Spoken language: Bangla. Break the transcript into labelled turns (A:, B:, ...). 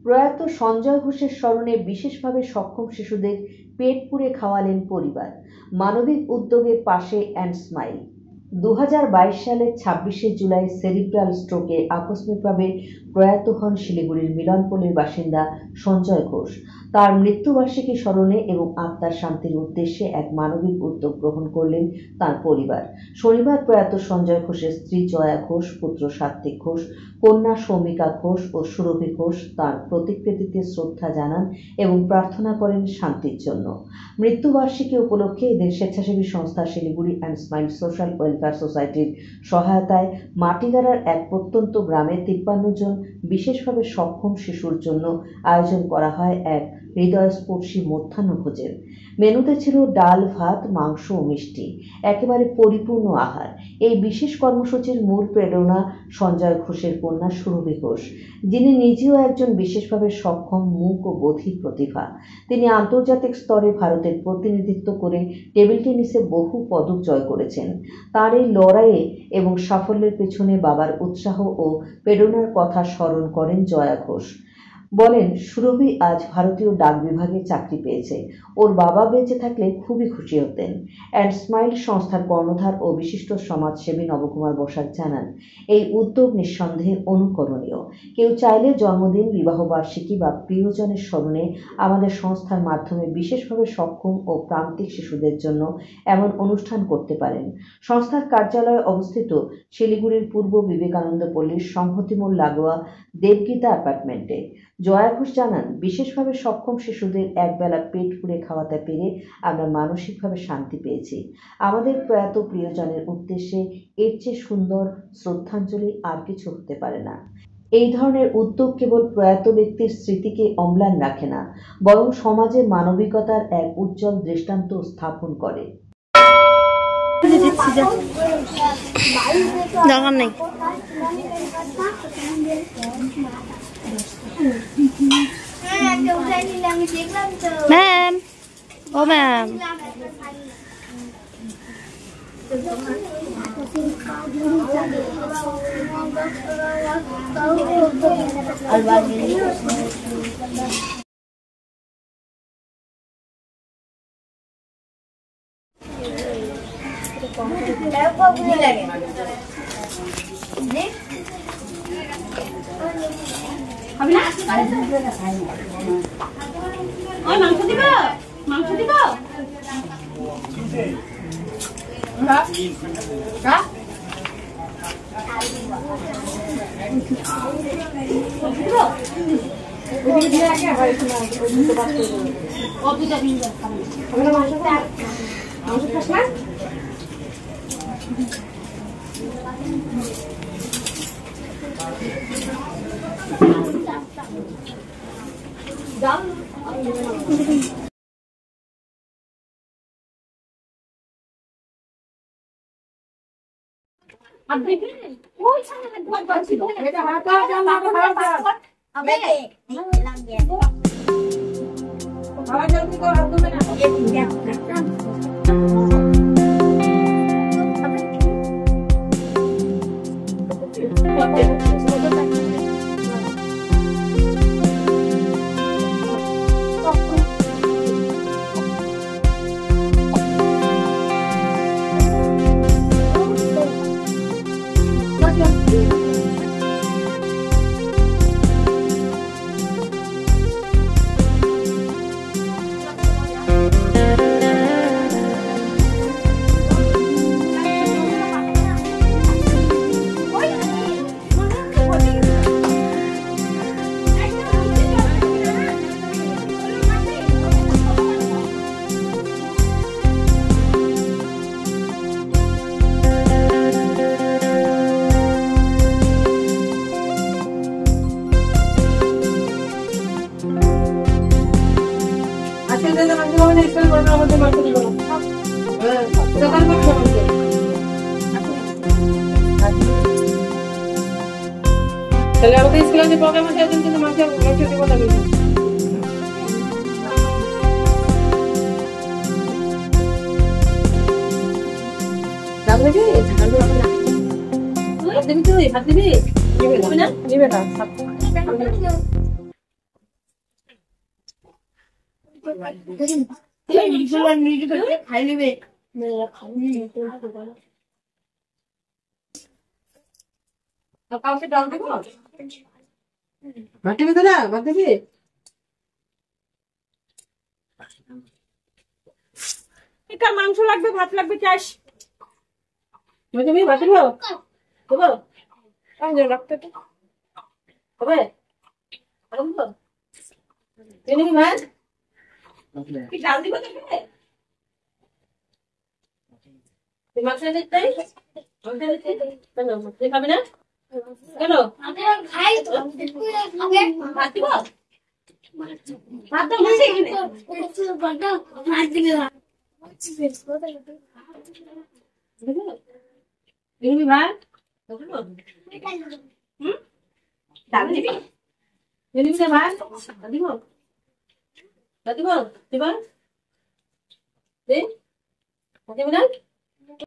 A: প্রয়াত সঞ্জয় ঘোষের স্মরণে বিশেষভাবে সক্ষম শিশুদের পেট পুড়ে খাওয়ালেন পরিবার। মানবিক উদ্যোগের পাশে অ্যান্ড স্মাইল। 2022 সালের 26শে জুলাই সেরিব্রাল স্ট্রোকে আকস্মিকভাবে প্রয়াত হন শিলিগুড়ির মিলনপল্লীর বাসিন্দা সঞ্জয় ঘোষ। তার মৃত্যুবার্ষিকী স্মরণে এবং আত্মার শান্তির উদ্দেশ্যে এক মানবিক উদ্যোগ গ্রহণ করলেন তার পরিবার। শনিবার প্রয়াত সঞ্জয় ঘোষের স্ত্রী জয়া ঘোষ, পুত্র সাত্বিক ঘোষ, কন্যা সৌমিকা ঘোষ ও সুরভি ঘোষ তার প্রতিকৃতিতে শ্রদ্ধা জানান এবং প্রার্থনা করেন শান্তির জন্য। মৃত্যুবার্ষিকী উপলক্ষে এদের স্বেচ্ছাসেবী সংস্থা Siliguri and smile social welfare সোসাইটির সহায়তায় মাটিগাড়ার এক প্রত্যন্ত গ্রামে 53 জন বিশেষভাবে সক্ষম শিশুর জন্য আয়োজন করা হয় এক হৃদয়স্পর্শী মধ্যাহ্নভোজের। মেনুতে ছিল ডাল, ভাত, মাংস ও মিষ্টি, একেবারে পরিপূর্ণ আহার। এই বিশেষ কর্মসূচির মূল প্রেরণা সঞ্জয় ঘোষের কন্যা সুরভি ঘোষ, যিনি নিজেও একজন বিশেষভাবে সক্ষম মূক ও বধির প্রতিভা। তিনি আন্তর্জাতিক স্তরে ভারতের প্রতিনিধিত্ব করে টেবিল টেনিসে বহু পদক জয় করেছেন। তার এই লড়াইয়ে এবং সাফল্যের পেছনে বাবার উৎসাহ ও প্রেরণার কথা স্মরণ করেন জয়া ঘোষ। বলেন, সুরভি আজ ভারতীয় ডাক বিভাগে চাকরি পেয়েছে। ওর বাবা বেঁচে থাকলে খুবই খুশি হতেন। অ্যান্ড স্মাইল সংস্থার কর্ণধার ও বিশিষ্ট সমাজসেবী নবকুমার বসাক জানান, এই উদ্যোগ নিঃসন্দেহে অনুকরণীয়। কেউ চাইলে জন্মদিন, বিবাহবার্ষিকী বা প্রিয়জনের স্মরণে আমাদের সংস্থার মাধ্যমে বিশেষভাবে সক্ষম ও প্রান্তিক শিশুদের জন্য এমন অনুষ্ঠান করতে পারেন। সংস্থার কার্যালয় অবস্থিত শিলিগুড়ির পূর্ব বিবেকানন্দ পল্লীর সংহতিমূল লাগোয়া দেবগীতা অ্যাপার্টমেন্টে। জয়া ঘোষ জানান, বিশেষভাবে সক্ষম শিশুদের একবেলা পেট পুড়ে খাওয়াতে পেরে আমরা মানসিকভাবে শান্তি পেয়েছি। আমাদের প্রয়াত প্রিয়জনের উদ্দেশ্যে এর চেয়ে সুন্দর শ্রদ্ধাঞ্জলি আর কিছু হতে পারে না। এই ধরনের উদ্যোগ কেবল প্রয়াত ব্যক্তির স্মৃতিকে অম্লান রাখে না, বরং সমাজে মানবিকতার এক উজ্জ্বল দৃষ্টান্ত স্থাপন করে।
B: ম্যাম, ও ম্যাম, মাংস দিব, মাংস দিব। তাহলে আমাদের স্কুলে যে প্রোগ্রাম আছে এর জন্য কিন্তু মাংস দিব না। দাম লাগে ঝাল হবে না। তুই দিবি, তুই ভাত দিবি, নিবে না, নিবে না।
C: খাই নেবে
B: কাউকে ডাল দেবো ভাত দিবি তোরা ভাত দিবি
C: এটা মাংস লাগবে ভাত লাগবে চাস
B: ভাত দিবি ভাত দিবো দেবো
C: রাখতে
B: হবে দিবি ভাত
C: কি ডাল দিব তোকে
B: তুই মাংস দিতে কেন তুই খাবি না কেন
C: খাই
B: ভাত দিব
C: ভাত দাও না ভাত দিবে
B: দিবি ভাত
C: ডাল দিবি
B: দিবি না ভাত দিব দিব দিব দিবি না